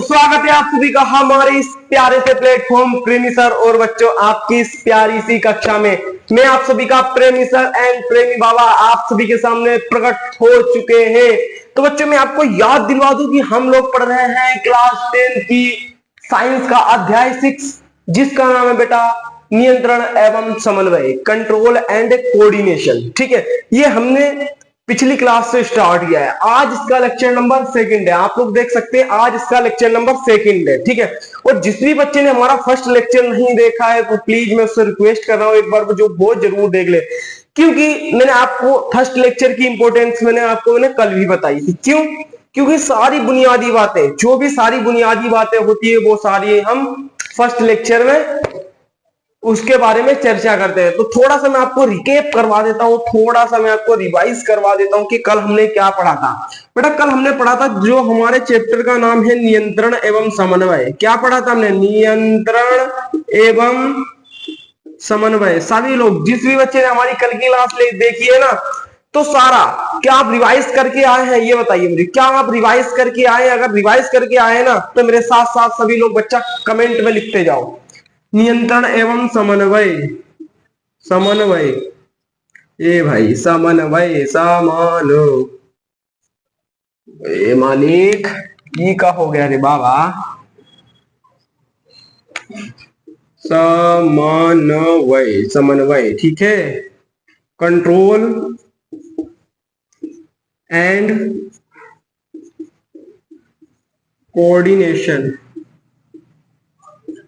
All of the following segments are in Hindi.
तो स्वागत है आप सभी का हमारे इस प्यारे से प्लेटफॉर्म प्रेमी सर और बच्चों आपकी इस प्यारी सी कक्षा में। मैं आप सभी का प्रेमी सर एंड प्रेमी बाबा आप सभी के सामने प्रकट हो चुके हैं। तो बच्चों मैं आपको याद दिलवा दूं कि हम लोग पढ़ रहे हैं क्लास 10 की साइंस का अध्याय 6, जिसका नाम है बेटा नियंत्रण एवं समन्वय, कंट्रोल एंड कोऑर्डिनेशन। ठीक है, ये हमने पिछली क्लास से स्टार्ट किया है। आज इसका लेक्चर नंबर 2 है, आप लोग देख सकते हैं आज इसका लेक्चर नंबर 2 है। ठीक है, और जिस भी बच्चे ने हमारा फर्स्ट लेक्चर नहीं देखा है तो प्लीज मैं उससे रिक्वेस्ट कर रहा हूं एक बार जो बहुत जरूर देख ले, क्योंकि मैंने आपको फर्स्ट लेक्चर की इंपॉर्टेंस मैंने कल भी बताई थी। क्यों? क्योंकि सारी बुनियादी बातें, जो भी सारी बुनियादी बातें होती है वो सारी हम फर्स्ट लेक्चर में उसके बारे में चर्चा करते हैं। तो थोड़ा सा मैं आपको रिकेप करवा देता हूं, थोड़ा सा मैं आपको रिवाइज करवा देता हूं कि कल हमने क्या पढ़ा था। बेटा कल हमने पढ़ा था जो हमारे चैप्टर का नाम है नियंत्रण एवं समन्वय। क्या पढ़ा था हमने? नियंत्रण एवं समन्वय। सभी लोग जिस भी बच्चे ने हमारी कल की क्लास देखी है ना, तो सारा क्या आप रिवाइज करके आए हैं ये बताइए मुझे। क्या आप रिवाइज करके आए? अगर रिवाइज करके आए ना तो मेरे साथ साथ सभी लोग बच्चा कमेंट में लिखते जाओ नियंत्रण एवं समन्वय। समन्वय ए भाई, समन्वय समानो ए मालिक ये का हो गया रे बाबा। समन्वय, समन्वय ठीक है। Control and coordination.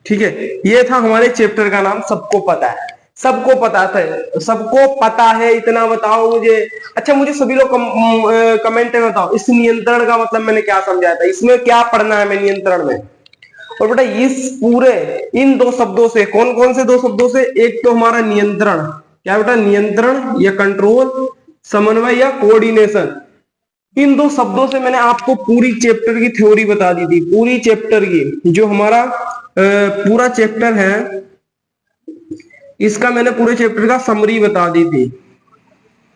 ठीक है, ये था हमारे चैप्टर का नाम। सबको पता है, सबको पता था, सबको पता है, इतना बताओ मुझे। अच्छा मुझे सभी लोग कमेंट में बताओ इस नियंत्रण का मतलब मैंने क्या समझाया था, इसमें क्या पढ़ना है मैं नियंत्रण में। और बेटा इस पूरे इन दो शब्दों से, कौन कौन से दो शब्दों से? एक तो हमारा नियंत्रण, क्या बेटा? नियंत्रण या कंट्रोल, समन्वय या कोऑर्डिनेशन। इन दो शब्दों से मैंने आपको पूरी चैप्टर की थ्योरी बता दी थी। पूरी चैप्टर की जो हमारा पूरा चैप्टर है इसका मैंने पूरे चैप्टर का समरी बता दी थी।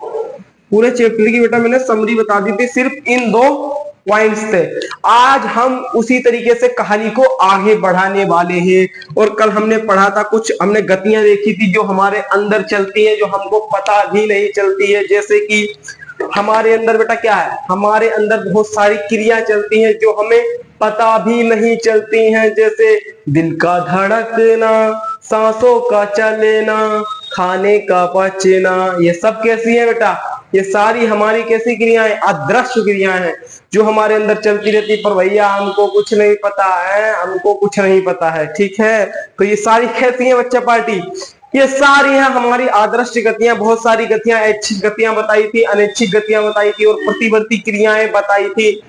पूरे चैप्टर की बेटा मैंने समरी बता दी थी, सिर्फ इन दो पॉइंट्स थे। आज हम उसी तरीके से कहानी को आगे बढ़ाने वाले हैं। और कल हमने पढ़ा था, कुछ हमने गतियां देखी थी जो हमारे अंदर चलती है, जो हमको पता भी नहीं चलती है। जैसे कि हमारे अंदर बेटा क्या है, हमारे अंदर बहुत सारी क्रिया चलती हैं जो हमें पता भी नहीं चलती हैं। जैसे दिल का धड़कना, सांसों का चलना, खाने का पचना, ये सब कैसी है बेटा? ये सारी हमारी कैसी क्रियाएं? अदृश्य क्रियाएं हैं जो हमारे अंदर चलती रहती। पर भैया हमको कुछ नहीं पता है, हमको कुछ नहीं पता है। ठीक है, तो ये सारी कैसी है बच्चा पार्टी? ये सारी है हमारी आदर्श गतियां। बहुत सारी गतियां, ऐच्छिक गतियां बताई थी, अनैच्छिक गतियां बताई थी और प्रतिवर्ती क्रियाएं बताई थी।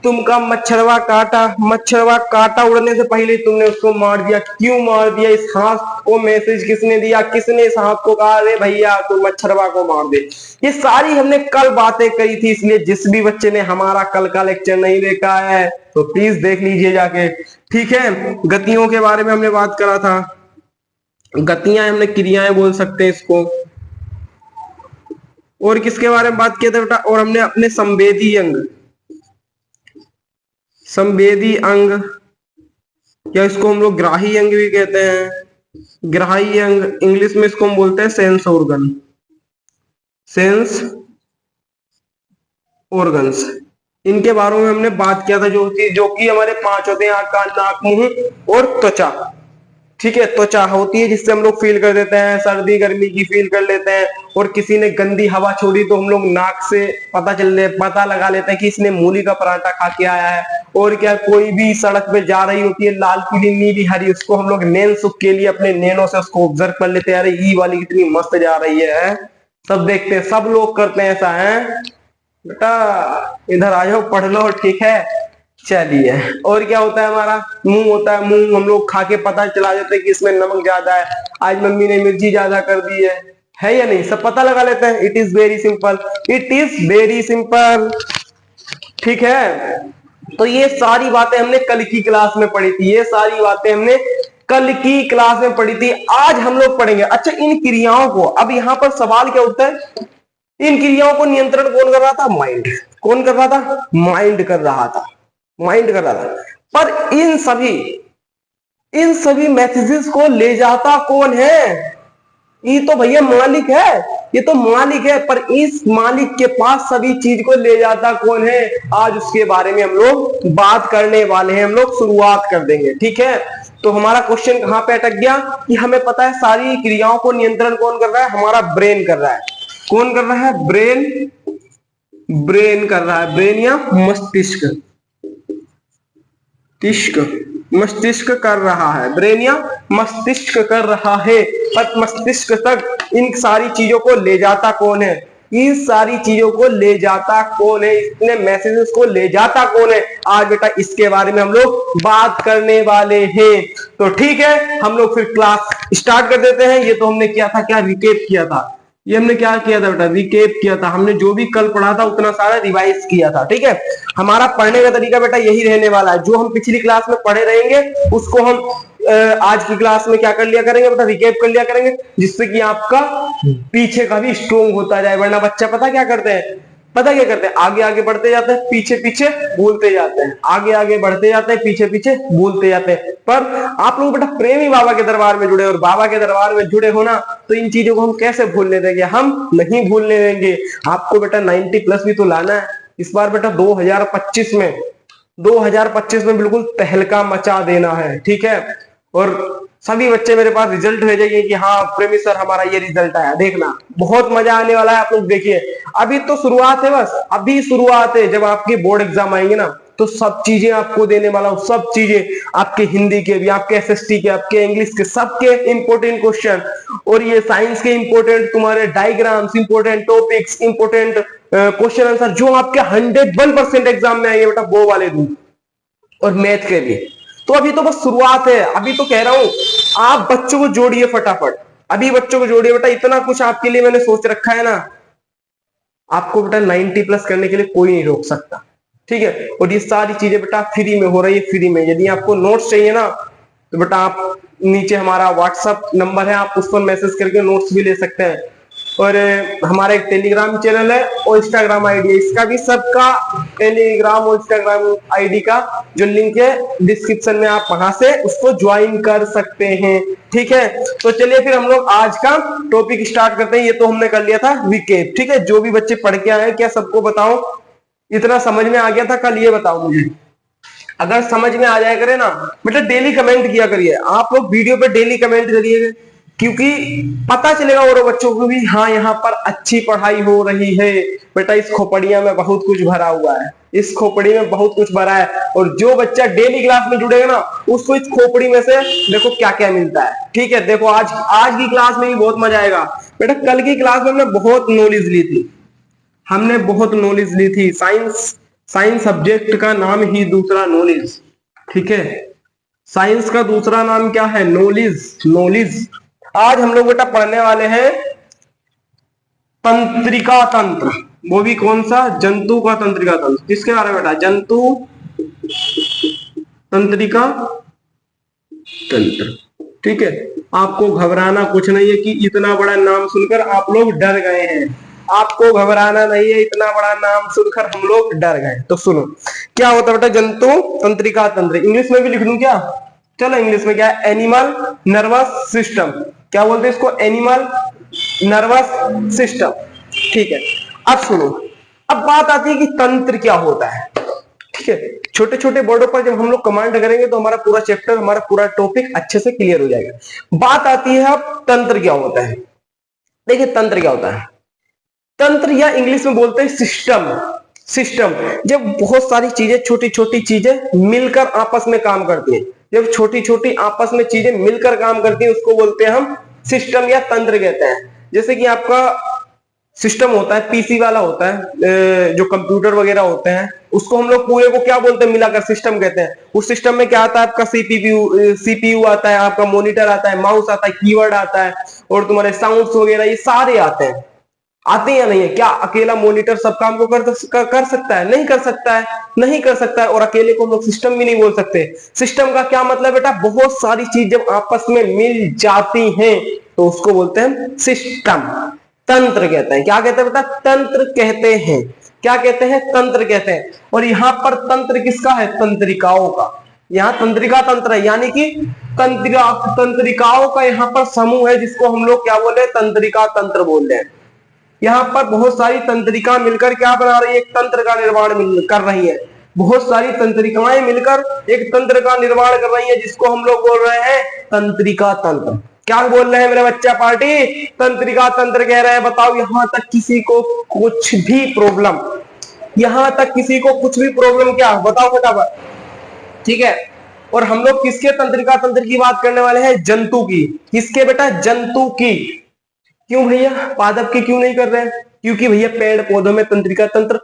तुमका मच्छरवा काटा, मच्छरवा काटा उड़ने से पहले तुमने उसको मार दिया। क्यों मार दिया? इस हाथ को मैसेज किसने दिया? किसने इस हाथ को कहा अरे भैया तू मच्छरवा को मार दे? ये सारी हमने कल बातें करी थी। इसलिए जिस भी बच्चे ने हमारा कल का लेक्चर नहीं देखा है तो प्लीज देख लीजिए जाके। ठीक है, गतियों के बारे में हमने बात करा था। गतियां हमने क्रियाएं बोल सकते हैं इसको। और किसके बारे में बात किया था बेटा? और हमने अपने संवेदी अंग, संवेदी अंग या इसको हम लोग ग्राही अंग भी कहते हैं। ग्राही अंग इंग्लिश में इसको हम बोलते हैं सेंस ऑर्गन, सेंस ऑर्गन्स। इनके बारे में हमने बात किया था, जो कि हमारे 5 होते हैं, आंख, कान, नाक, मुंह और त्वचा। ठीक है, त्वचा होती है जिससे हम लोग फील कर देते हैं, सर्दी गर्मी की फील कर लेते हैं। और किसी ने गंदी हवा छोड़ी तो हम लोग नाक से पता लगा लेते हैं कि इसने मूली का पराठा खा के आया है। और क्या, कोई भी सड़क पे जा रही होती है लाल पीली नीली हरी, उसको हम लोग नैन सुख के लिए अपने नैनों से उसको ऑब्जर्व कर लेते हैं, अरे ये वाली कितनी मस्त जा रही है। सब देखते हैं, सब लोग करते हैं ऐसा है। बेटा इधर आ जाओ, पढ़ लो। ठीक है, चलिए। और क्या होता है? हमारा मुंह होता है। मुंह हम लोग खा के पता चला देते हैं कि इसमें नमक ज्यादा है, आज मम्मी ने मिर्ची ज्यादा कर दी है या नहीं? सब पता लगा लेते हैं। It is very simple, it is very simple. ठीक है, तो ये सारी बातें हमने कल की क्लास में पढ़ी थी। ये सारी बातें हमने कल की क्लास में पढ़ी थी, आज हम लोग पढ़ेंगे। अच्छा, इन क्रियाओं को, अब यहां पर सवाल क्या उठता है, इन क्रियाओं को नियंत्रण कौन कर रहा था? माइंड। कौन कर रहा था? माइंड कर रहा था, माइंड कर रहा था। पर इन सभी मैसेजेस को ले जाता कौन है? ये तो भैया मालिक है, ये तो मालिक है, पर इस मालिक के पास सभी चीज को ले जाता कौन है? आज उसके बारे में हम लोग बात करने वाले हैं, हम लोग शुरुआत कर देंगे, ठीक है। तो हमारा क्वेश्चन कहां पे अटक गया कि हमें पता है सारी क्रियाओं को नियंत्रण कौन कर रहा है? हमारा ब्रेन कर रहा है। कौन कर रहा है? ब्रेन कर रहा है, ब्रेन या मस्तिष्क, मस्तिष्क कर रहा है, ब्रेन या मस्तिष्क कर रहा है। पर मस्तिष्क तक इन सारी चीजों को ले जाता कौन है? इन सारी चीजों को ले जाता कौन है? इतने मैसेजेस को ले जाता कौन है? आज बेटा इसके बारे में हम लोग बात करने वाले हैं। तो ठीक है, हम लोग फिर क्लास स्टार्ट कर देते हैं। ये तो हमने किया था, क्या रिकेप किया था, ये हमने क्या किया था बेटा? रिकेप किया था। हमने जो भी कल पढ़ा था उतना सारा रिवाइज किया था, ठीक है। हमारा पढ़ने का तरीका बेटा यही रहने वाला है, जो हम पिछली क्लास में पढ़े रहेंगे उसको हम आज की क्लास में क्या कर लिया करेंगे बेटा? रिकेप कर लिया करेंगे, जिससे कि आपका पीछे का भी स्ट्रोंग होता जाए। वरना बच्चा पता क्या करते हैं? आगे आगे बढ़ते जाते हैं, पीछे पीछे भूलते जाते हैं, आगे आगे बढ़ते जाते हैं, पीछे पीछे भूलते जाते हैं। पर आप लोग बेटा प्रेमी बाबा के दरबार में जुड़े और बाबा के दरबार में जुड़े हो ना, तो इन चीजों को हम कैसे भूलने देंगे? हम नहीं भूलने देंगे। आपको बेटा 90 प्लस भी तो लाना है इस बार बेटा। 2025 में बिल्कुल तहलका मचा देना है, ठीक है। और सभी बच्चे मेरे पास रिजल्ट भेजेंगे कि हाँ प्रेमी सर हमारा ये रिजल्ट आया, देखना बहुत मजा आने वाला है। आप लोग देखिए, अभी तो शुरुआत है, बस अभी शुरुआत है। जब आपके बोर्ड एग्जाम आएंगे ना, तो सब चीजें आपको देने वाला हूं, सब चीजें आपके हिंदी के भी, आपके एसएसटी के, आपके इंग्लिश के, सबके इंपोर्टेंट क्वेश्चन, और ये साइंस के इंपोर्टेंट तुम्हारे diagrams, important topics, important question answer जो आपके 101% एग्जाम में आएंगे बेटा, वो वाले दूं, और मैथ के भी। तो अभी तो बस शुरुआत है। अभी तो कह रहा हूं आप बच्चों को जोड़िए फटाफट, अभी बच्चों को जोड़िए बेटा। इतना कुछ आपके लिए मैंने सोच रखा है ना, आपको बेटा 90 प्लस करने के लिए कोई नहीं रोक सकता, ठीक है। और ये सारी चीजें बेटा फ्री में हो रही है, फ्री में। यदि आपको नोट्स चाहिए ना, तो बेटा आप नीचे हमारा व्हाट्सएप नंबर है, आप उस पर मैसेज करके नोट्स भी ले सकते हैं। और हमारा एक टेलीग्राम चैनल है और इंस्टाग्राम आईडी है, इसका भी सबका टेलीग्राम और इंस्टाग्राम आईडी का जो लिंक है डिस्क्रिप्शन में, आप वहां से उसको ज्वाइन कर सकते हैं, ठीक है। तो चलिए फिर हम लोग आज का टॉपिक स्टार्ट करते हैं। ये तो हमने कर लिया था रिकेप, ठीक है। जो भी बच्चे पढ़ के आए क्या सबको बताओ इतना समझ में आ गया था कल? ये बताओ मुझे, अगर समझ में आ जाए करे ना बेटा, डेली कमेंट किया करिए। आप लोग वीडियो पे डेली कमेंट करिए, क्योंकि पता चलेगा और बच्चों को भी हाँ यहाँ पर अच्छी पढ़ाई हो रही है बेटा। इस खोपड़िया में बहुत कुछ भरा हुआ है, इस खोपड़ी में बहुत कुछ भरा है। और जो बच्चा डेली क्लास में जुड़ेगा ना, उसको इस खोपड़ी में से देखो क्या क्या मिलता है, ठीक है। देखो आज की क्लास में भी बहुत मजा आएगा बेटा। कल की क्लास में हमने बहुत नॉलेज ली थी, साइंस सब्जेक्ट का नाम ही दूसरा नॉलेज, ठीक है। साइंस का दूसरा नाम क्या है? नॉलेज। आज हम लोग बेटा पढ़ने वाले हैं तंत्रिका तंत्र। वो भी कौन सा? जंतु का तंत्रिका तंत्र। किसके बारे में बेटा? जंतु तंत्रिका तंत्र, ठीक है। आपको घबराना कुछ नहीं है कि इतना बड़ा नाम सुनकर आप लोग डर गए हैं। आपको घबराना नहीं है, इतना बड़ा नाम सुनकर हम लोग डर गए। तो सुनो क्या होता है बेटा जंतु तंत्रिका तंत्र। इंग्लिश में भी लिख दूं क्या? चलो इंग्लिश में क्या है? Animal nervous system. क्या बोलते हैं इसको? एनिमल नर्वस सिस्टम, ठीक है। अब सुनो, अब बात आती है कि तंत्र क्या होता है, ठीक है। छोटे छोटे वर्डों पर जब हम लोग कमांड करेंगे तो हमारा पूरा चैप्टर, हमारा पूरा टॉपिक अच्छे से क्लियर हो जाएगा। बात आती है अब तंत्र क्या होता है। देखिए तंत्र क्या होता है? तंत्र या इंग्लिश में बोलते हैं सिस्टम। जब बहुत सारी चीजें, छोटी छोटी चीजें मिलकर आपस में काम करती हैं, जब छोटी छोटी आपस में चीजें मिलकर काम करती हैं, उसको बोलते हैं हम सिस्टम या तंत्र कहते हैं। जैसे कि आपका सिस्टम होता है, पीसी वाला होता है, जो कंप्यूटर वगैरह होते हैं, उसको हम लोग पूरे को क्या बोलते हैं? मिलाकर सिस्टम कहते हैं। उस सिस्टम में क्या आता है? आपका सीपीयू आता है, आपका मॉनिटर आता है, माउस आता है, कीबोर्ड आता है, और तुम्हारे साउंड्स वगैरह ये सारे आते हैं। आते या नहीं है? क्या अकेला मॉनिटर सब काम को कर सकता है? नहीं कर सकता है। और अकेले को हम लोग सिस्टम भी नहीं बोल सकते। सिस्टम का क्या मतलब बेटा? बहुत सारी चीज जब आपस में मिल जाती हैं तो उसको बोलते हैं सिस्टम। तंत्र कहते हैं। क्या कहते हैं बेटा? तंत्र कहते हैं। क्या कहते हैं? तंत्र कहते हैं। और यहां पर तंत्र किसका है? तंत्रिकाओं का। यहाँ तंत्रिका तंत्र है, यानी कि तंत्रिकाओं का यहाँ पर समूह है, जिसको हम लोग क्या बोले, तंत्रिका तंत्र बोल रहे हैं। यहाँ पर बहुत सारी तंत्रिका मिलकर क्या बना रही है, एक तंत्र का निर्माण कर रही है। बहुत सारी तंत्रिकाएं मिलकर एक तंत्र का निर्माण कर रही है, जिसको हम लोग बोल रहे हैं तंत्रिका तंत्र। क्या बोल रहे हैं मेरे बच्चा पार्टी, तंत्रिका तंत्र कह रहे हैं। बताओ, यहां तक किसी को कुछ भी प्रॉब्लम, यहां तक किसी को कुछ भी प्रॉब्लम क्या, बताओ फटाफट, ठीक है। और हम लोग किसके तंत्रिका तंत्र की बात करने वाले हैं, जंतु की। किसके बेटा, जंतु की। क्यों भैया, पादप की क्यों नहीं कर रहे हैं, क्योंकि भैया पेड़ पौधों में तंत्रिका तंत्र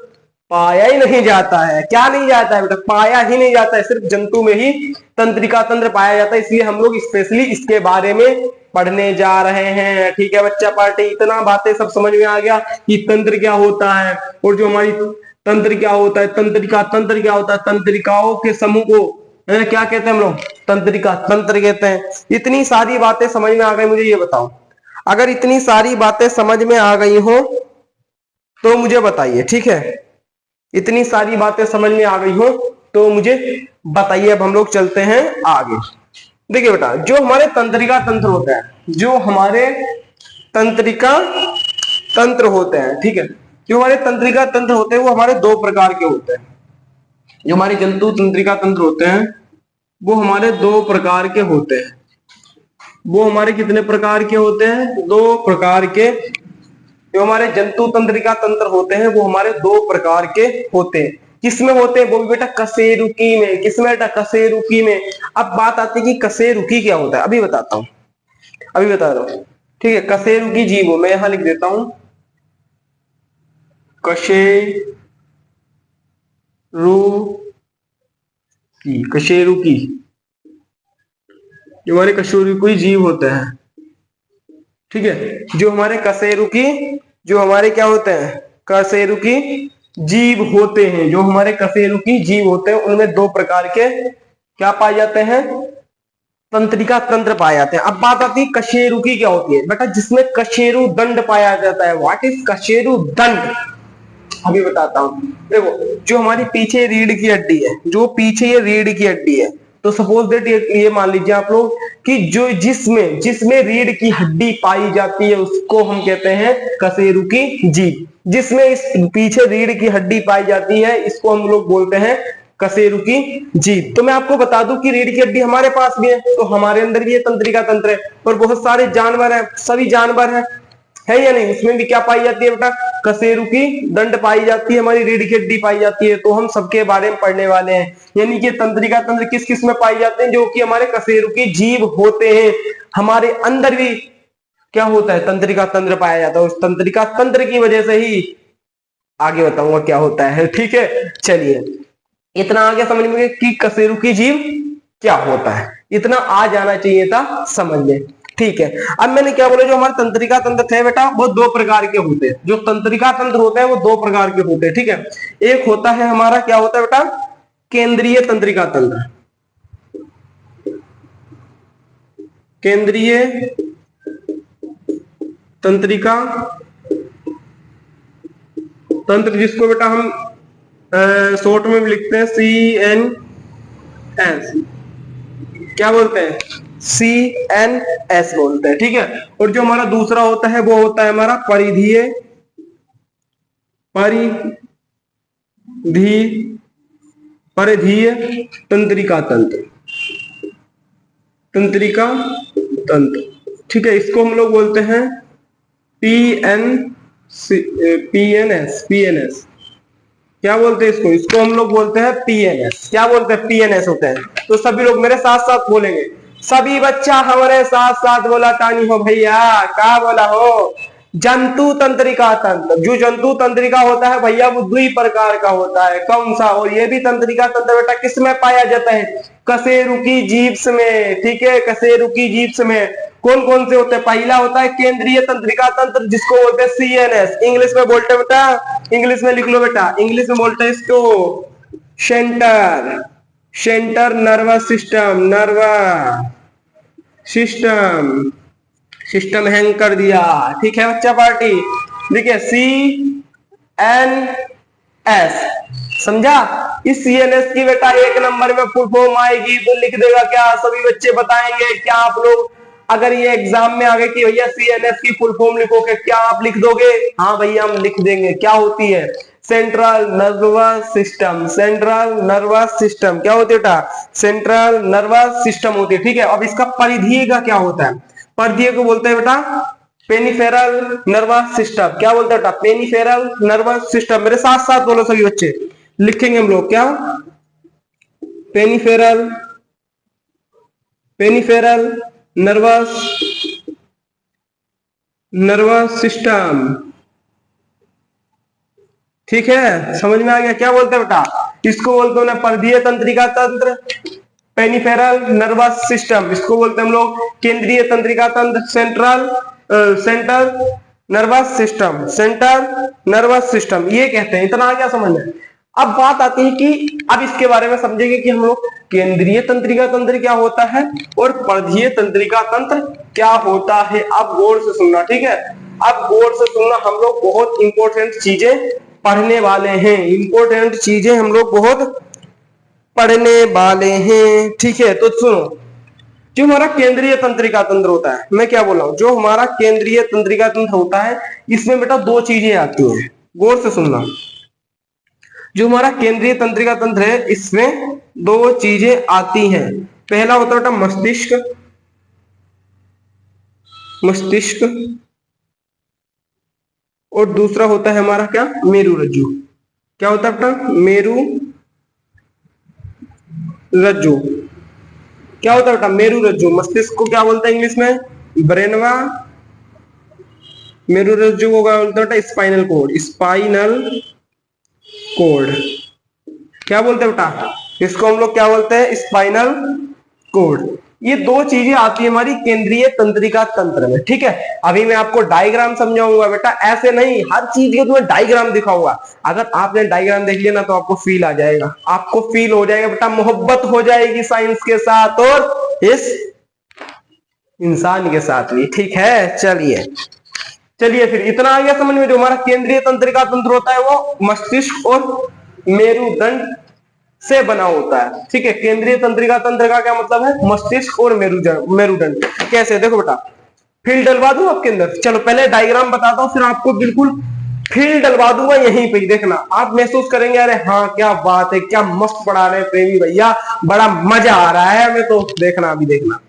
पाया ही नहीं जाता है। क्या नहीं जाता है बेटा, पाया ही नहीं जाता है, सिर्फ जंतु में ही तंत्रिका तंत्र पाया जाता है। इसलिए हम लोग स्पेशली इसके बारे में पढ़ने जा रहे हैं, ठीक है बच्चा पार्टी। इतना बातें सब समझ में आ गया कि तंत्र क्या होता है, और जो हमारी तंत्र क्या होता है, तंत्रिका तंत्र क्या होता है, तंत्रिकाओं के समूह को क्या कहते हैं हम लोग, तंत्रिका तंत्र कहते हैं। इतनी सारी बातें समझ में आ गई, मुझे ये बताओ, अगर इतनी सारी बातें समझ में आ गई हो तो मुझे बताइए, ठीक है। इतनी सारी बातें समझ में आ गई हो तो मुझे बताइए। अब हम लोग चलते हैं आगे। देखिए बेटा, जो हमारे तंत्रिका तंत्र होते हैं, जो हमारे तंत्रिका तंत्र होते हैं, ठीक है, जो हमारे तंत्रिका तंत्र होते हैं वो हमारे दो प्रकार के होते हैं। जो हमारे जंतु तंत्रिका तंत्र होते हैं वो हमारे दो प्रकार के होते हैं। वो हमारे कितने प्रकार के होते हैं, दो प्रकार के। जो हमारे जंतु तंत्रिका तंत्र होते हैं वो हमारे दो प्रकार के होते हैं। किसमें होते हैं, वो भी बेटा कशेरुकी में। किसमें बेटा, कशेरुकी में। अब बात आती है कि कशेरुकी क्या होता है, अभी बताता हूं, अभी बता रहा हूं, ठीक है। कशेरुकी जीवों में यहां लिख देता हूं, कशेरुकी, कशेरुकी, जो हमारे कशेरुकी जीव होते हैं, ठीक है। जो हमारे कशेरुकी, जो हमारे क्या होते हैं, कशेरुकी जीव होते हैं, जो हमारे कशेरुकी जीव होते हैं, उनमें दो प्रकार के क्या पाए जाते हैं, तंत्रिका तंत्र पाए जाते हैं। अब बात आती है कशेरुकी क्या होती है बेटा, जिसमें कशेरु दंड पाया जाता है। व्हाट इज कशेरु दंड, अभी बताता हूं। देखो, जो हमारी पीछे रीढ़ की हड्डी है, जो पीछे ये रीढ़ की हड्डी है, तो सपोज दैट ये मान लीजिए आप लोग कि जो जिसमें जिसमें रीढ़ की हड्डी पाई जाती है उसको हम कहते हैं कशेरुकी जीव। जिसमें इस पीछे रीढ़ की हड्डी पाई जाती है इसको हम लोग बोलते हैं कशेरुकी जीव। तो मैं आपको बता दूं कि रीढ़ की हड्डी हमारे पास भी है, तो हमारे अंदर भी ये तंत्रिका तंत्र है। और बहुत सारे जानवर है, सभी जानवर है या नहीं, उसमें भी क्या पाई जाती है बेटा, कशेरुकी दंड पाई जाती है, हमारी रीढ़ की हड्डी पाई जाती है। तो हम सबके बारे में पढ़ने वाले हैं, यानी कि तंत्रिका तंत्र किस किस में पाई जाते हैं, जो कि हमारे कशेरुकी जीव होते हैं। हमारे अंदर भी क्या होता है, तंत्रिका तंत्र पाया जाता है। उस तंत्रिका तंत्र की वजह से ही आगे बताऊंगा क्या होता है, ठीक है। चलिए, इतना आगे समझ में कि कशेरुकी जीव क्या होता है, इतना आ जाना चाहिए था समझ में, ठीक है। अब मैंने क्या बोला, जो हमारे तंत्रिका तंत्र थे बेटा वो दो प्रकार के होते हैं। जो तंत्रिका तंत्र होते हैं वो दो प्रकार के होते हैं, ठीक है। एक होता है हमारा क्या होता है बेटा, केंद्रीय तंत्रिका तंत्र। केंद्रीय तंत्रिका तंत्र, जिसको बेटा हम शॉर्ट में भी लिखते हैं CNS, क्या बोलते हैं, CNS बोलते हैं, ठीक है। और जो हमारा दूसरा होता है वो होता है हमारा परिधीय परिधीय तंत्रिका तंत्र, तंत्रिका तंत्र, ठीक है। इसको हम लोग बोलते हैं PNS। क्या बोलते हैं इसको, इसको हम लोग बोलते हैं PNS। क्या बोलते हैं, PNS होते हैं। तो सभी लोग मेरे साथ साथ बोलेंगे, सभी बच्चा हमारे साथ साथ बोला टानी हो भैया, क्या बोला हो, जंतु तंत्रिका तंत्र। जो जंतु तंत्रिका होता है भैया वो दुई प्रकार का होता है, कौन सा, और ये भी तंत्रिका तंत्र बेटा किस में पाया जाता है, कशेरुकी जीव्स में, ठीक है। कशेरुकी जीव्स में कौन कौन से होते हैं, पहला होता है केंद्रीय तंत्रिका तंत्र, जिसको बोलते हैं CNS। इंग्लिश में बोलते हैं बेटा, इंग्लिश में लिख लो बेटा, इंग्लिश में बोलते हैं इसको centre nervous system, system hang कर दिया, ठीक है बच्चा पार्टी। देखिए CNS, समझा। इस सीएनएस की बेटा 1 नंबर में फुल फॉर्म आएगी तो लिख देगा क्या, सभी बच्चे बताएंगे क्या आप लोग? अगर ये एग्जाम में आ गए कि भैया सीएनएस की फुल फॉर्म लिखोगे, क्या आप लिख दोगे? हाँ भैया हम लिख देंगे। क्या होती है? Central nervous system. Central nervous system क्या होती है बेटा? सेंट्रल नर्वस सिस्टम होती है। ठीक है, अब इसका परिधीय का क्या होता है? परिधीय को बोलते हैं बेटा पेनिफेरल नर्वस सिस्टम। क्या बोलते हैं बेटा? पेनिफेरल नर्वस सिस्टम। मेरे साथ साथ बोलो सभी बच्चे, लिखेंगे हम लोग क्या? पेनिफेरल पेनिफेरल नर्वस सिस्टम। ठीक है, समझ में आ गया? क्या बोलते हैं बेटा? इसको बोलते हैं परिधीय तंत्रिका तंत्र, पेनिफेरल नर्वस सिस्टम। इसको बोलते हैं हम लोग केंद्रीय तंत्रिका तंत्र, central nervous system. Central nervous system ये कहते हैं। इतना आ गया समझ में? अब बात आती है कि अब इसके बारे में समझेंगे कि हम लोग केंद्रीय तंत्रिका तंत्र क्या होता है और परिधीय तंत्रिका तंत्र क्या होता है। अब गौर से सुनना, ठीक है? अब गौर से सुनना, हम लोग बहुत इंपॉर्टेंट चीजें पढ़ने वाले हैं। इंपॉर्टेंट चीजें हम लोग बहुत पढ़ने वाले हैं। ठीक है, तो सुनो, जो हमारा केंद्रीय तंत्रिका तंत्र होता है, मैं क्या बोल रहा हूं, जो हमारा केंद्रीय तंत्रिका तंत्र होता है इसमें बेटा दो चीजें आती हैं। गौर से सुनना, जो हमारा केंद्रीय तंत्रिका तंत्र है इसमें दो चीजें आती हैं। पहला होता है बेटा मस्तिष्क। मस्तिष्क और दूसरा होता है हमारा क्या? मेरु रज्जु। क्या होता है बेटा? मेरु रज्जु। क्या होता है बेटा? मेरु रज्जु। मस्तिष्क को क्या बोलते हैं इंग्लिश में? ब्रेनवा। मेरु रज्जु को क्या बोलते हैं बेटा? Spinal cord. स्पाइनल कोड क्या बोलते हैं बेटा? इसको हम लोग क्या बोलते हैं? Spinal cord. ये दो चीजें आती है हमारी केंद्रीय तंत्रिका तंत्र में। ठीक है, अभी मैं आपको डायग्राम समझाऊंगा बेटा, ऐसे नहीं हर चीज के तुम्हें डायग्राम दिखाऊंगा। अगर आपने डायग्राम देख लिया ना तो आपको फील आ जाएगा, आपको फील हो जाएगा बेटा, मोहब्बत हो जाएगी साइंस के साथ और इस इंसान के साथ भी। ठीक है, चलिए चलिए फिर इतना आ गया समझ में? जो हमारा केंद्रीय तंत्रिका तंत्र होता है वो मस्तिष्क और मेरुदंड से बना होता है। ठीक है, केंद्रीय तंत्रिका तंत्र का क्या मतलब है? मस्तिष्क और मेरुदंड। कैसे? देखो बेटा, फील्ड डलवा दूं आपके अंदर। चलो पहले डायग्राम बताता हूं, फिर आपको बिल्कुल फील्ड डलवा दूंगा यहीं पे। देखना, आप महसूस करेंगे अरे हाँ क्या बात है, क्या मस्त पढ़ा रहे हैं प्रेमी भैया, बड़ा मजा आ रहा है हमें तो। देखना, अभी देखना,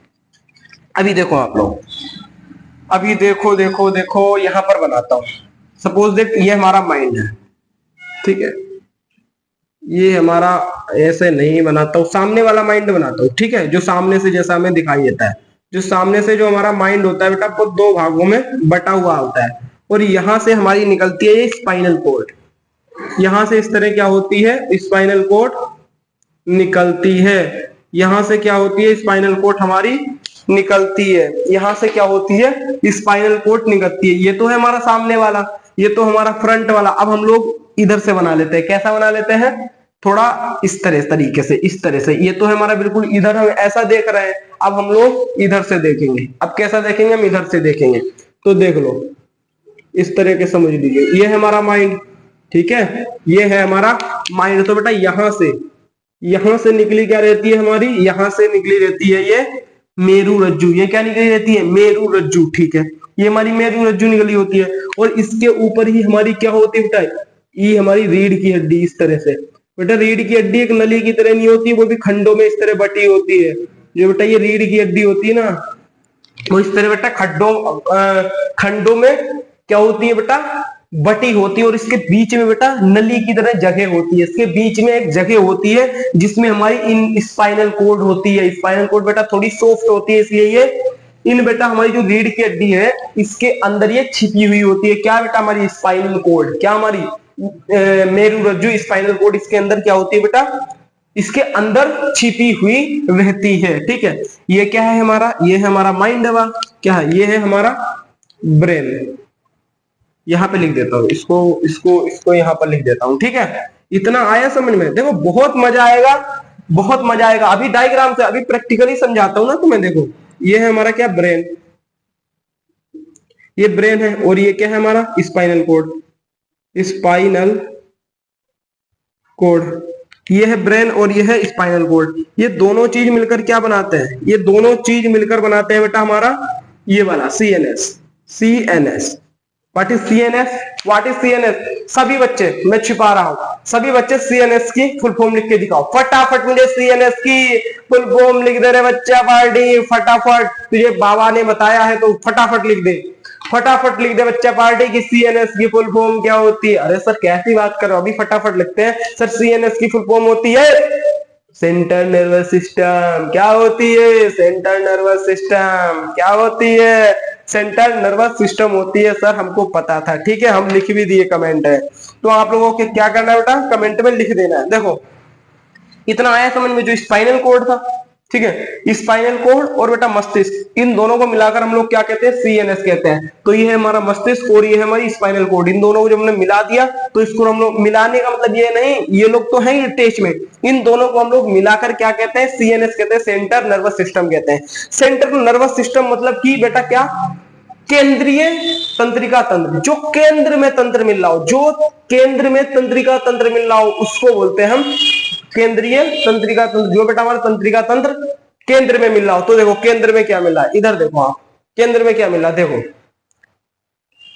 अभी देखो आप लोग, अभी देखो देखो देखो, यहां पर बनाता हूं। सपोज देख, ये हमारा माइंड है। ठीक है, ये हमारा ऐसे नहीं बनाता हूं, सामने वाला माइंड बनाता हूं। ठीक है, जो सामने से जैसा हमें दिखाई देता है, जो सामने से जो हमारा माइंड होता है बेटा वो दो भागों में बटा हुआ होता है। और यहां से हमारी निकलती है ये स्पाइनल कोड। यहां से इस तरह क्या होती है? स्पाइनल कोड निकलती है। यहां से क्या होती है? स्पाइनल कोड हमारी निकलती है। यहां से क्या होती है? स्पाइनल कोड निकलती है। ये तो है हमारा सामने वाला, ये तो हमारा फ्रंट वाला। अब हम लोग इधर से बना लेते हैं। कैसा बना लेते हैं? थोड़ा इस तरह तरीके से, इस तरह से। ये तो है हमारा बिल्कुल इधर, हम ऐसा देख रहे हैं। अब हम लोग इधर से देखेंगे। अब कैसा देखेंगे? हम इधर से देखेंगे। तो देख लो, इस तरह के समझ लीजिए, ये है हमारा माइंड। ठीक है, ये है हमारा माइंड। तो बेटा यहां से निकली क्या रहती है हमारी? यहां से निकली रहती है ये मेरु रज्जु। ये क्या निकली रहती है? मेरु रज्जु। ठीक है, ये हमारी मेरु रज्जु निकली होती है। और इसके ऊपर ही हमारी क्या होती है बेटा? ये हमारी रीढ़ की हड्डी। इस तरह से बेटा, रीढ़ की हड्डी एक नली की तरह नहीं होती, वो भी खंडों में इस तरह बटी होती है। जो बेटा ये रीढ़ की हड्डी होती है ना, वो इस तरह बेटा खंडों में क्या होती है बेटा? बटी होती है। और इसके बीच में बेटा नली की तरह जगह होती है। इसके बीच में एक जगह होती है जिसमें हमारी इन स्पाइनल कोड होती है। स्पाइनल कोड बेटा थोड़ी सॉफ्ट होती है, इसलिए ये इन बेटा हमारी जो रीढ़ की हड्डी है इसके अंदर ये छिपी हुई होती है। क्या बेटा? हमारी स्पाइनल कोड। क्या? हमारी मेरु रज्जु स्पाइनल कोड इसके अंदर क्या होती है बेटा? इसके अंदर छिपी हुई रहती है। ठीक है, ये क्या है हमारा? ये है हमारा माइंड। क्या है? ये है हमारा ब्रेन। यहां पे लिख देता हूं, इसको इसको इसको यहां पर लिख देता हूं। ठीक है, इतना आया समझ में? देखो बहुत मजा आएगा, बहुत मजा आएगा। अभी डायग्राम से, अभी प्रैक्टिकली समझाता हूं ना तुम्हें। देखो, ये है हमारा क्या? ब्रेन। ये ब्रेन है। और ये क्या है हमारा? Spinal cord. Spinal cord. ये है ब्रेन और ये है स्पाइनल कोड। ये दोनों चीज मिलकर क्या बनाते हैं, ये दोनों चीज मिलकर बनाते हैं बेटा हमारा ये वाला CNS. CNS, what is CNS, what is CNS? सभी बच्चे, मैं छिपा रहा हूं, सभी बच्चे सीएनएस की फुल फॉर्म लिख के दिखाओ फटाफट मुझे। सीएनएस की फुल फॉर्म लिख दे रहे बच्चा पार्टी, फटाफट, तुझे बाबा ने बताया है तो फटाफट लिख दे, फटाफट लिख दे बच्चा पार्टी की सीएनएस की फुल फॉर्म क्या होती है। अरे सर कैसी बात कर रहे हो, अभी फटाफट लिखते हैं। सर सीएनएस की फुल फॉर्म होती है सेंट्रल नर्वस सिस्टम। क्या होती है? Central nervous system. क्या होती है? सेंट्रल नर्वस सिस्टम होती है सर, हमको पता था, ठीक है, हम लिख भी दिए कमेंट है। तो आप लोगों को क्या करना है बेटा, कमेंट में लिख देना है। देखो इतना आया समझ में, जो स्पाइनल कोड था, ठीक है, स्पाइनल कोड और बेटा मस्तिष्क, इन दोनों को मिलाकर हम लोग क्या कहते हैं, सीएनएस कहते हैं। तो ये है हमारा मस्तिष्क और ये है हमारी स्पाइनल कोड, इन दोनों को जब हमने मिला दिया तो इसको हम लोग, मिलाने का मतलब ये नहीं, ये लोग तो हैं ही टेस्ट में, इन दोनों को हम लोग मिलाकर क्या कहते हैं, सीएनएस कहते हैं, सेंट्रल नर्वस सिस्टम कहते हैं। सेंट्रल नर्वस सिस्टम मतलब कि बेटा क्या, केंद्रीय तंत्रिका तंत्र, जो केंद्र में तंत्र मिल रहा हो, जो केंद्र में तंत्रिका तंत्र मिल रहा हो उसको बोलते हैं हम केंद्रीय तंत्रिका तंत्र। जो बेटा हमारा तंत्रिका तंत्र केंद्र में मिल रहा हो, तो देखो केंद्र में क्या मिल रहा है, इधर देखो आप, केंद्र में क्या मिल रहा है, देखो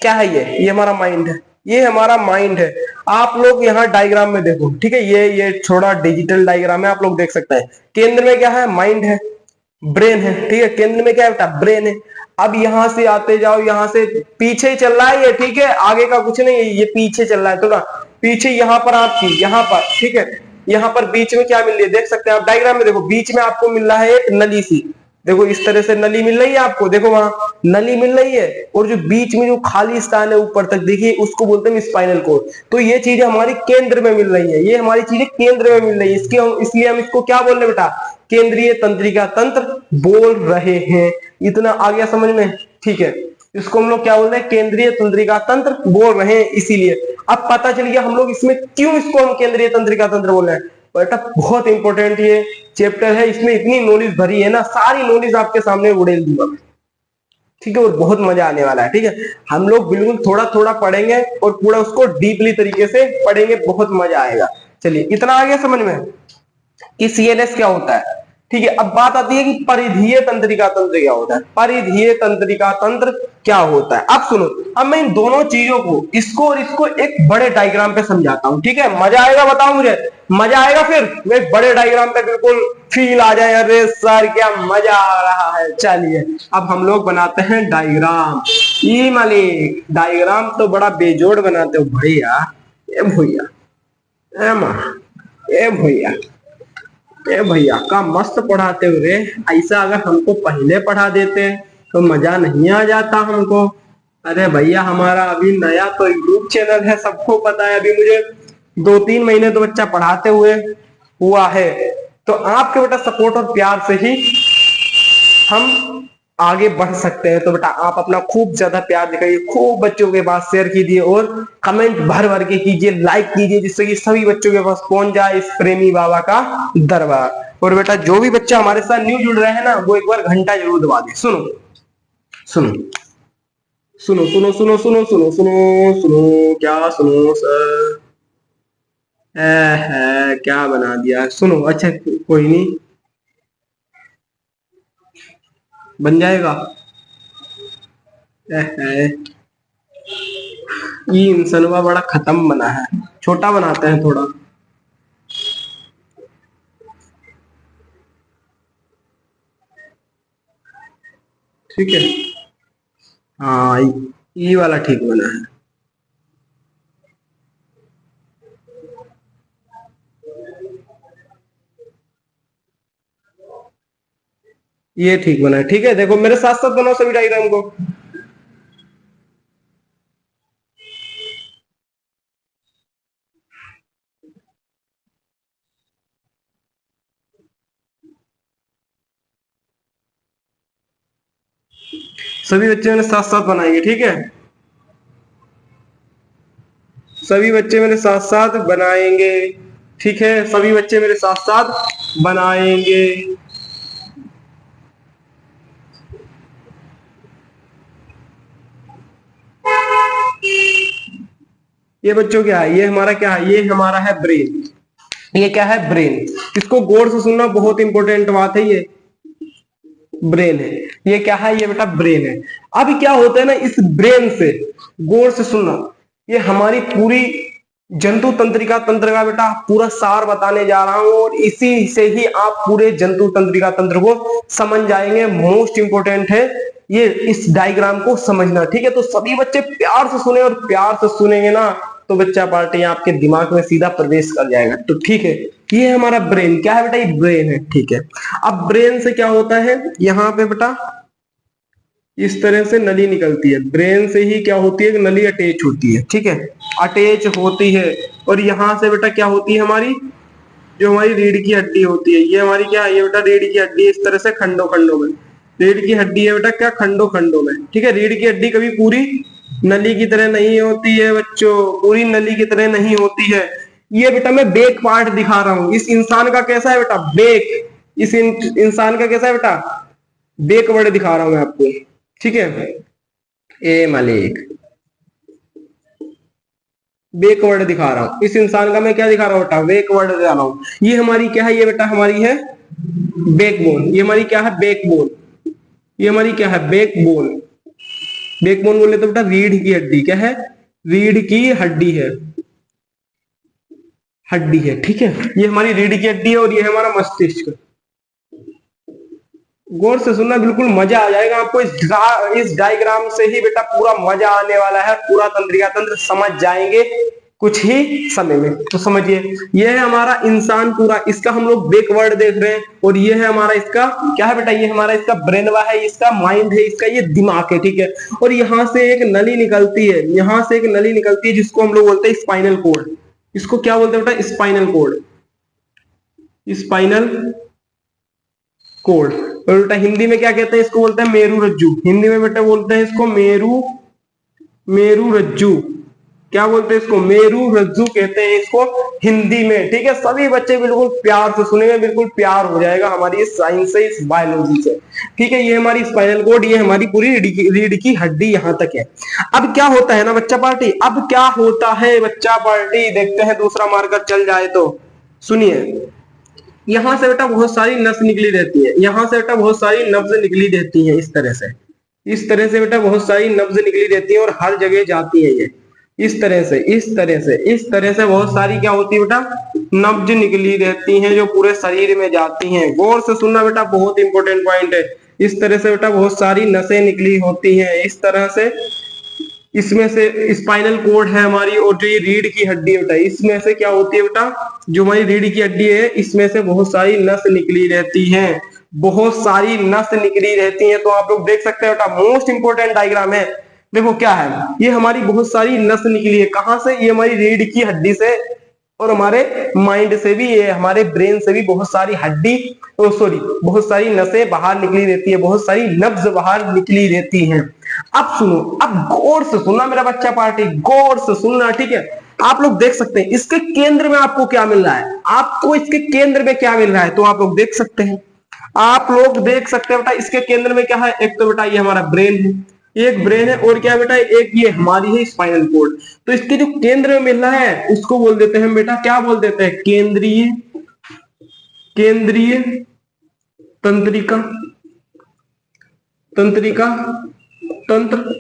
क्या है, ये हमारा माइंड है, ये हमारा माइंड है। आप लोग यहाँ डायग्राम में देखो, ठीक है, ये थोड़ा डिजिटल डायग्राम है, आप लोग देख सकते हैं। केंद्र में क्या है, माइंड है, ब्रेन है, ठीक है, केंद्र में क्या है बेटा, ब्रेन है। अब यहां से आते जाओ, यहां से पीछे ही चल रहा है ये, ठीक है, आगे का कुछ नहीं है, ये पीछे चल रहा है थोड़ा पीछे, यहाँ पर आपकी, यहाँ पर, ठीक है, यहाँ पर बीच में क्या मिल रही है, देख सकते हैं आप डायग्राम में, देखो बीच में आपको मिल रहा है एक नली सी, देखो इस तरह से नली मिल रही है आपको, देखो वहां नली मिल रही है, और जो बीच में जो खाली स्थान है ऊपर तक देखिए, उसको बोलते हैं स्पाइनल कोड। तो ये चीजें हमारी केंद्र में मिल रही है, ये हमारी चीजें केंद्र में मिल रही है, इसलिए हम इसको क्या बोल रहे हैं बेटा, केंद्रीय तंत्रिका तंत्र बोल रहे हैं। इतना आ गया समझ में, ठीक है, इसको हम लोग क्या बोल रहे हैं, केंद्रीय तंत्रिका तंत्र बोल रहे हैं, इसीलिए अब पता चल गया हम लोग इसमें क्यों इसको हम केंद्रीय तंत्रिका तंत्र बोल रहे हैं। बेटा बहुत इंपॉर्टेंट ये चैप्टर है, इसमें इतनी नॉलेज भरी है ना, सारी नॉलेज आपके सामने उड़ेल दूंगा, ठीक है, और बहुत मजा आने वाला है, ठीक है। हम लोग बिल्कुल थोड़ा थोड़ा पढ़ेंगे और पूरा उसको डीपली तरीके से पढ़ेंगे, बहुत मजा आएगा। चलिए इतना आ गया समझ में कि सीएनएस क्या होता है, ठीक है। अब बात आती है कि परिधीय तंत्रिका तंत्र क्या होता है, परिधीय तंत्रिका तंत्र क्या होता है। अब सुनो, अब मैं इन दोनों चीजों को, इसको और इसको एक बड़े डायग्राम पे समझाता हूं, ठीक है, मजा आएगा, बताओ मुझे मजा आएगा, फिर मैं बड़े डायग्राम पे बिल्कुल फील आ जाए, अरे सर क्या मजा आ रहा है। चलिए अब हम लोग बनाते हैं डायग्राम। ई मालिक डायग्राम तो बड़ा बेजोड़ बनाते हो भैया, ए भैया, ए माँ, ए भैया, ए भैया का मस्त पढ़ाते हुए, ऐसा अगर हमको पहले पढ़ा देते तो मजा नहीं आ जाता हमको। अरे भैया हमारा अभी नया तो यूट्यूब चैनल है, सबको पता है, अभी मुझे 2-3 महीने तो बच्चा पढ़ाते हुए हुआ है, तो आपके बेटा सपोर्ट और प्यार से ही हम आगे बढ़ सकते हैं। तो बेटा आप अपना खूब ज्यादा प्यार दिखाइए, खूब बच्चों के पास शेयर कीजिए और कमेंट भर भर के कीजिए, लाइक कीजिए, जिससे कि सभी बच्चों के पास पहुंच जाए इस प्रेमी बाबा का दरबार। और बेटा जो भी बच्चा हमारे साथ न्यू जुड़ रहे हैं ना, वो एक बार घंटा जरूर दबा दे। सुनो सुनो सुनो सुनो सुनो सुनो सुनो सुनो सुनो, क्या सुनो सर, है क्या बना दिया, सुनो, अच्छा कोई नहीं, बन जाएगा। ये इंसनवा बड़ा खत्म बना है, छोटा बनाते हैं थोड़ा। ठीक है, हाँ ये वाला ठीक बना है। ये ठीक बना है, ठीक है, देखो मेरे साथ साथ बनाओ सभी डायग्राम को। सभी बच्चे मेरे साथ साथ बनाएंगे, ठीक है, सभी बच्चे मेरे साथ साथ बनाएंगे, ठीक है, सभी बच्चे मेरे साथ साथ बनाएंगे। ये बच्चों क्या है, ये हमारा क्या है, ये हमारा है ब्रेन, ये क्या है? ब्रेन। इसको गौर से सुनना, बहुत इंपॉर्टेंट बात है। ये ब्रेन है। ये क्या है? ये बेटा ब्रेन है। अब क्या होता है ना, इस ब्रेन से, गौर से सुनना, ये हमारी पूरी जंतु तंत्रिका तंत्र का बेटा पूरा सार बताने जा रहा हूं, और इसी से ही आप पूरे जंतु तंत्रिका तंत्र को समझ जाएंगे। मोस्ट इंपोर्टेंट है ये, इस डायग्राम को समझना, ठीक है? तो सभी बच्चे प्यार से सुने, और प्यार से सुनेंगे ना तो बच्चा पार्टी आपके दिमाग में सीधा प्रवेश कर जाएगा। तो ठीक है, ये है हमारा ब्रेन। क्या है बेटा? ये ब्रेन है, ठीक है। अब ब्रेन से क्या होता है, यहाँ पे बेटा इस तरह से नली निकलती है। ब्रेन से ही क्या होती है? नली अटैच होती है, ठीक है, अटैच होती है। और यहां से बेटा क्या होती है? हमारी जो हमारी रीढ़ की हड्डी होती है, ये हमारी क्या है? ये बेटा रीढ़ की हड्डी, इस तरह से खंडों खंडों में रीढ़ की हड्डी है बेटा, क्या? खंडों खंडों में, ठीक है। रीढ़ की हड्डी कभी पूरी नली की तरह नहीं होती है बच्चों, पूरी नली की तरह नहीं होती है। ये बेटा मैं बैक पार्ट दिखा रहा हूं। इस इंसान का कैसा है बेटा? बैक। इस इंसान का कैसा है बेटा? बैक वर्ड दिखा रहा हूं मैं आपको, ठीक है। ए मालिक, बैकवर्ड दिखा रहा हूं। इस इंसान का मैं क्या दिखा रहा हूं बेटा? बैकवर्ड दिखा रहा हूं। ये हमारी क्या है? ये बेटा हमारी है बैकबोन। ये हमारी क्या है? बैकबोन। ये हमारी क्या है? बैकबोन। बैकबोन बोले तो बेटा रीढ़ की हड्डी। क्या है? रीढ़ की हड्डी है, हड्डी है, ठीक है। ये हमारी रीढ़ की हड्डी है, और ये है हमारा मस्तिष्क। गौर से सुनना, बिल्कुल मजा आ जाएगा आपको। इस डायग्राम से ही बेटा पूरा मजा आने वाला है। पूरा तंत्रिका तंत्र समझ जाएंगे कुछ ही समय में। तो समझिए, ये है हमारा इंसान पूरा, इसका हम लोग बैकवर्ड देख रहे हैं। और ये है हमारा, इसका क्या है बेटा? ये हमारा इसका ब्रेनवा है, इसका माइंड है, इसका ये दिमाग है, ठीक है। और यहां से एक नली निकलती है, यहां से एक नली निकलती है, जिसको हम लोग बोलते हैं स्पाइनल कोड। इसको क्या बोलते हैं बेटा? Spinal cord. Spinal cord. और बेटा हिंदी में क्या कहते हैं? इसको बोलते हैं मेरू रज्जू। हिंदी में बेटा बोलते हैं इसको मेरू रज्जू। क्या बोलते हैं इसको? मेरू रज्जू कहते हैं इसको हिंदी में, ठीक है। सभी बच्चे बिल्कुल प्यार से सुनेंगे, बिल्कुल प्यार हो जाएगा हमारी इस साइंस से, इस बायोलॉजी से, ठीक है। ये हमारी स्पाइनल कोड, ये हमारी पूरी रीढ़ की हड्डी यहां तक है। अब क्या होता है ना बच्चा पार्टी, अब क्या होता है बच्चा पार्टी, देखते हैं दूसरा मार्कर चल जाए तो। सुनिए, यहां से बेटा बहुत सारी नस निकली रहती है, यहां से बेटा बहुत सारी नब्ज निकली रहती है, इस तरह से, इस तरह से बेटा बहुत सारी नब्ज निकली रहती है, और हर जगह जाती है ये, इस तरह से, इस तरह से, इस तरह से बहुत सारी क्या होती है बेटा? नब्ज निकली रहती हैं, जो पूरे शरीर में जाती हैं। गौर से सुनना बेटा, बहुत इंपॉर्टेंट पॉइंट है। इस तरह से बेटा बहुत सारी नसें निकली होती हैं, इस तरह से। इसमें से स्पाइनल कोड है हमारी, और जो ये रीढ़ की हड्डी है बेटा, इसमें से क्या होती है बेटा? जो हमारी रीढ़ की हड्डी है, इसमें से बहुत सारी नस निकली रहती हैं, बहुत सारी नस निकली रहती हैं। तो आप लोग देख सकते हैं बेटा, मोस्ट इंपोर्टेंट डायग्राम है। देखो क्या है, ये हमारी बहुत सारी नस निकली है, कहां से? ये हमारी रीढ़ की हड्डी से, और हमारे माइंड से भी, ये हमारे ब्रेन से भी बहुत सारी हड्डी, सॉरी, बहुत सारी नसें बाहर निकली रहती है, बहुत सारी नब्ज बाहर निकली रहती हैं। अब सुनो, अब गौर से सुनना मेरा बच्चा पार्टी, गौर से सुनना, ठीक है। आप लोग देख सकते हैं इसके केंद्र में आपको क्या मिल रहा है, आपको इसके केंद्र में क्या मिल रहा है, तो आप लोग देख सकते हैं, आप लोग देख सकते हैं बेटा, इसके केंद्र में क्या है? एक तो बेटा ये हमारा ब्रेन है, एक ब्रेन है, और क्या बेटा? एक ये हमारी है स्पाइनल कोड। तो इसके जो केंद्र में मिल रहा है, उसको बोल देते हैं बेटा, क्या बोल देते हैं? केंद्रीय, केंद्रीय तंत्रिका, तंत्रिका तंत्र,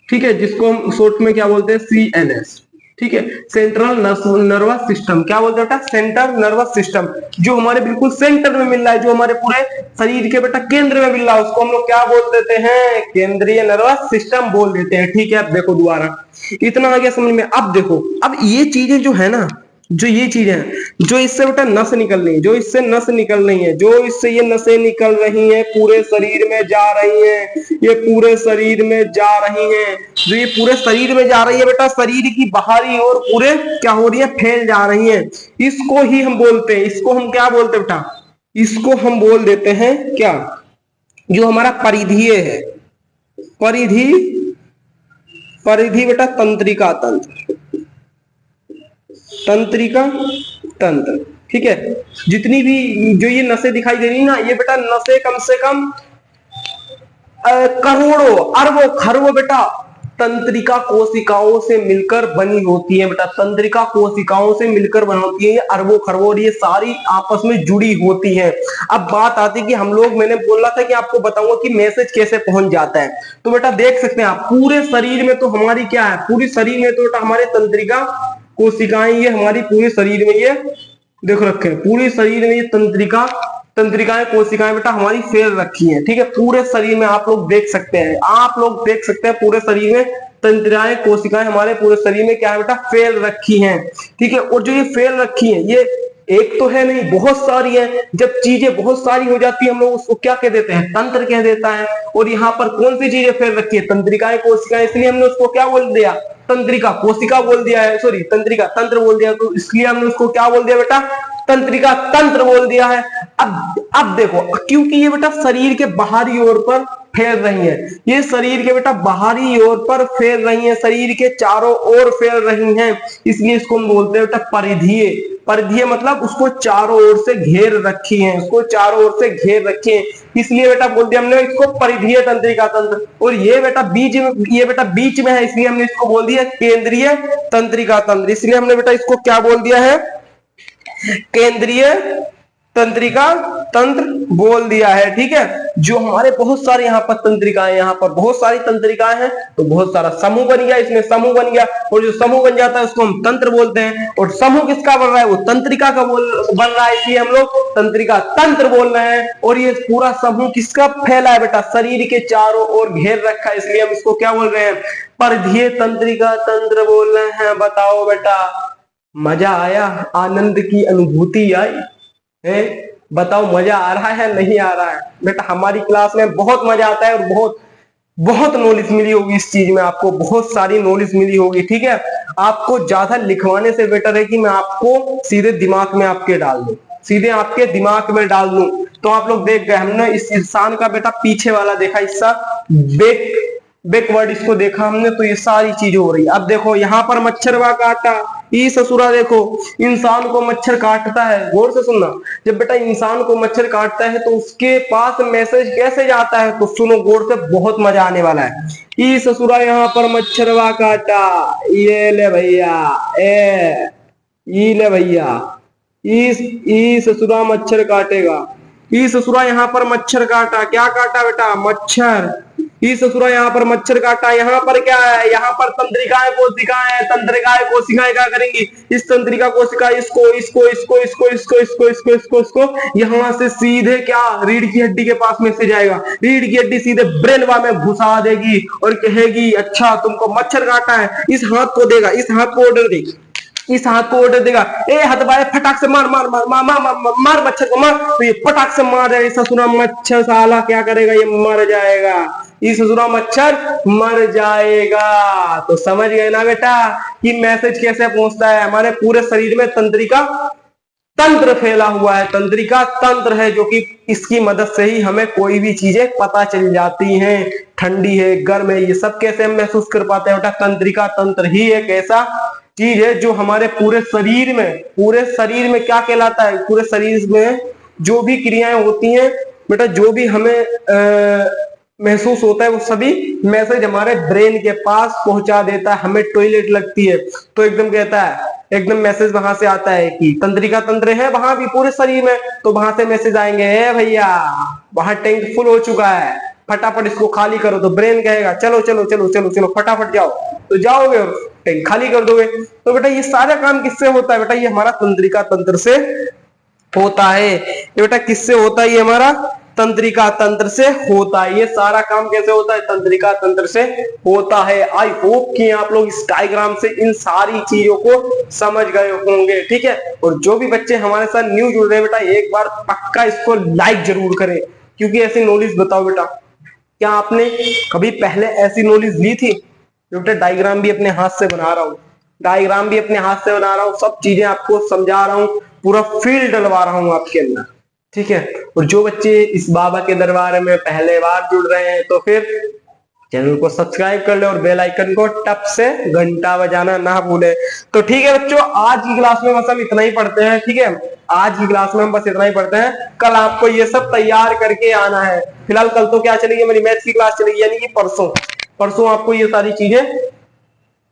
ठीक है, जिसको हम शॉर्ट में क्या बोलते हैं? CNS, ठीक है। सेंट्रल नर्वस सिस्टम, क्या बोलते हैं बेटा? सेंट्रल नर्वस सिस्टम, जो हमारे बिल्कुल सेंटर में मिल रहा है, जो हमारे पूरे शरीर के बेटा केंद्र में मिल रहा है, उसको हम लोग क्या बोल देते हैं? केंद्रीय नर्वस सिस्टम बोल देते हैं, ठीक है। अब देखो दोबारा, इतना आ गया समझ में। अब देखो, अब ये चीजें जो है ना, जो ये चीजें हैं, जो इससे बेटा नस निकल रही है, जो इससे नस निकल रही है, जो इससे ये नसें निकल रही हैं, पूरे शरीर में जा रही हैं, ये पूरे शरीर में जा रही हैं, जो ये पूरे शरीर में जा रही है बेटा, शरीर की बाहरी ओर पूरे क्या हो रही है? फैल जा रही हैं। इसको ही हम बोलते हैं, इसको हम क्या बोलते हैं बेटा? इसको हम बोल देते हैं क्या? जो हमारा परिधीय है, परिधि, परिधि बेटा तंत्रिका तंत्र, तंत्रिका तंत्र, ठीक है। जितनी भी जो ये नसें दिखाई दे रही ना, ये बेटा नसें कम से कम करोड़ों, अरबों, खरबों बेटा तंत्रिका कोशिकाओं से मिलकर बनी होती है बेटा, तंत्रिका कोशिकाओं से मिलकर बनी होती है, ये अरबों खरबों और ये सारी आपस में जुड़ी होती हैं। अब बात आती है कि हम लोग, मैंने बोला था कि आपको बताऊंगा कि मैसेज कैसे पहुंच जाता है। तो बेटा देख सकते हैं आप, पूरे शरीर में तो हमारी क्या है, पूरे शरीर में तो बेटा हमारे तंत्रिका कोशिकाएं, ये हमारी पूरे शरीर में ये देखो रखे, पूरे शरीर में ये तंत्रिकाएं कोशिकाएं बेटा हमारी फैल रखी हैं। ठीक है, पूरे शरीर में आप लोग देख सकते हैं, आप लोग देख सकते हैं पूरे शरीर में तंत्रिकाएं कोशिकाएं हमारे पूरे शरीर में क्या है बेटा, फैल रखी हैं। ठीक है, और जो ये फैल रखी हैं, ये एक तो है नहीं, बहुत सारी है। जब चीजें बहुत सारी हो जाती है, हम लोग उसको क्या कह देते हैं, तंत्र कह देता है। और यहाँ पर कौन सी चीजें फैल रखी है, तंत्रिकाएं कोशिकाएं, इसलिए हमने उसको क्या बोल दिया, तंत्रिका कोशिका बोल दिया है, सॉरी तंत्रिका तंत्र बोल दिया, तो इसलिए हमने उसको क्या बोल दिया बेटा, तंत्रिका तंत्र बोल दिया है। अब देखो, क्योंकि ये बेटा शरीर के बाहरी ओर पर फैल रही है, ये शरीर के बेटा बाहरी ओर पर फैल रही है, शरीर के चारों ओर फैल रही हैं, इसलिए इसको हम बोलते हैं बेटा परिधीय। परिधीय मतलब उसको चारों ओर से घेर रखी है, उसको चारों ओर से घेर रखे हैं, इसलिए बेटा बोल दिया हमने इसको परिधीय तंत्रिका तंत्र। और ये बेटा बीच में है, इसलिए हमने इसको बोल दिया केंद्रीय तंत्रिका तंत्र। इसलिए हमने बेटा इसको क्या बोल दिया है, केंद्रीय तंत्रिका तंत्र बोल दिया है। ठीक है, जो हमारे बहुत सारे यहाँ पर तंत्रिकाएं, यहाँ पर बहुत सारी तंत्रिकाएं हैं, तो बहुत सारा समूह बन गया, इसमें समूह बन गया, और जो समूह बन जाता है उसको हम तंत्र बोलते हैं। और समूह किसका बन रहा है, वो तंत्रिका का बन रहा है, इसलिए हम लोग तंत्रिका तंत्र बोल रहे हैं। और ये पूरा समूह किसका फैला है बेटा, शरीर के चारों ओर घेर रखा है, इसलिए हम इसको क्या बोल रहे हैं, परिधीय तंत्रिका तंत्र बोल रहे हैं। बताओ बेटा, मजा आया, आनंद की अनुभूति आई है, बताओ मजा आ रहा है नहीं आ रहा है बेटा। हमारी क्लास में बहुत मजा आता है और बहुत बहुत नॉलेज मिली होगी इस चीज में, आपको बहुत सारी नॉलेज मिली होगी। ठीक है, आपको ज्यादा लिखवाने से बेटर है कि मैं आपको सीधे दिमाग में आपके डाल दूं, सीधे आपके दिमाग में डाल दूं। तो आप लोग देख गए, हमने इस इंसान का बेटा पीछे वाला देखा हिस्सा, बैकवर्ड इसको देखा हमने, तो ये सारी चीजें हो रही है। अब देखो यहाँ पर मच्छर वा काटा, ई ससुरा, देखो इंसान को मच्छर काटता है, गौर से सुनना, जब बेटा इंसान को मच्छर काटता है तो उसके पास मैसेज कैसे जाता है, तो सुनो गौर से, बहुत मजा आने वाला है। ई ससुरा यहाँ पर मच्छर वा काटा, ये ले भैया, ई ले भैया, ई ससुरा मच्छर काटेगा, ई ससुरा यहाँ पर मच्छर काटा, क्या काटा बेटा, मच्छर। ई ससुरा यहाँ पर मच्छर काटा, यहाँ पर क्या है, यहाँ पर तंत्रिकाएं कोशिकाएं, तंत्रिकाएं कोशिकाएं क्या करेंगी, इस तंत्रिका कोशिका इसको इसको इसको इसको इसको इसको इसको इसको इसको यहाँ से सीधे क्या, रीढ़ की हड्डी के पास में से जाएगा, रीढ़ की हड्डी सीधे ब्रेनवा में घुसा देगी और कहेगी अच्छा तुमको मच्छर काटा है, इस हाथ को देगा, इस हाथ को ऑर्डर देगी, इस हाथ को ऑर्डर देगा, ए हथबाए फटाक से मार मार मार मार मार मार, मार मच्छर को मार, तो ये फटाक से मार जाएगा, ससुरा मच्छर साला क्या करेगा, ये मर जाएगा, ये ससुरा मच्छर मर जाएगा। तो समझ गए ना बेटा कि मैसेज कैसे पहुंचता है, हमारे पूरे शरीर में तंत्रिका तंत्र फैला हुआ है, तंत्रिका तंत्र है, जो कि इसकी मदद से ही हमें कोई भी चीजें पता चल जाती हैं, ठंडी है गर्म है, ये सब कैसे हम महसूस कर पाते हैं बेटा, तंत्रिका तंत्र ही एक ऐसा चीज है जो हमारे पूरे शरीर में क्या कहलाता है, पूरे शरीर में जो भी क्रियाएं होती हैं बेटा, जो भी हमें महसूस होता है, वो सभी मैसेज हमारे ब्रेन के पास पहुंचा देता है। हमें टॉयलेट लगती है तो एकदम कहता है, एकदम मैसेज वहां से आता है कि तंत्रिका तंत्र है वहां भी पूरे शरीर में, तो वहां से मैसेज आएंगे, ए भैया वहां टैंक फुल हो चुका है, फटाफट इसको खाली करो, तो ब्रेन कहेगा चलो चलो चलो चलो चलो फटाफट जाओ, तो जाओगे और टैंक खाली कर दोगे। तो बेटा ये सारा काम किससे होता है बेटा, ये हमारा तंत्रिका तंत्र से होता है। ये बेटा किससे होता है, ये हमारा तंत्रिका तंत्र से होता है। ये सारा काम कैसे होता है, तंत्रिका तंत्र से होता है। आई होप कि आप लोग इस डायग्राम से इन सारी चीजों को समझ गए होंगे। ठीक है, और जो भी बच्चे हमारे साथ न्यू जुड़ रहे हैं बेटा, एक बार पक्का इसको लाइक जरूर करें, क्योंकि ऐसी नॉलेज बताओ बेटा, क्या आपने कभी पहले ऐसी नॉलेज ली थी? बेटा डायग्राम भी अपने हाथ से बना रहा हूँ, डायग्राम भी अपने हाथ से बना रहा हूँ, सब चीजें आपको समझा रहा हूँ, पूरा फील्ड डलवा रहा हूँ आपके अंदर। ठीक है, और जो बच्चे इस बाबा के दरबार में पहले बार जुड़ रहे हैं तो फिर चैनल को सब्सक्राइब कर ले और बेल आइकन को टप से घंटा बजाना ना भूले। तो ठीक है बच्चों, आज की क्लास में बस हम इतना ही पढ़ते हैं। ठीक है, आज की क्लास में हम बस इतना ही पढ़ते हैं, कल आपको ये सब तैयार करके आना है। फिलहाल कल तो क्या चलेगी, मेरी मैथ्स की क्लास चलेगी, यानी कि परसों परसों आपको ये सारी चीजें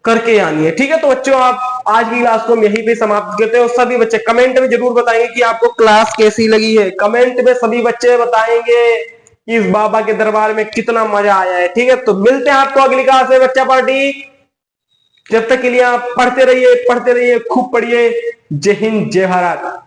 करके आनी है। ठीक है, तो बच्चों आप आज की क्लास को हम यहीं पे समाप्त करते हैं। और सभी बच्चे कमेंट में जरूर बताएंगे कि आपको क्लास कैसी लगी है। कमेंट में सभी बच्चे बताएंगे कि इस बाबा के दरबार में कितना मजा आया है। ठीक है, तो मिलते हैं आपको अगली क्लास में बच्चा पार्टी। जब तक के लिए आप पढ़ते रहिए, खूब पढ़िए। जय हिंद, जय भारत।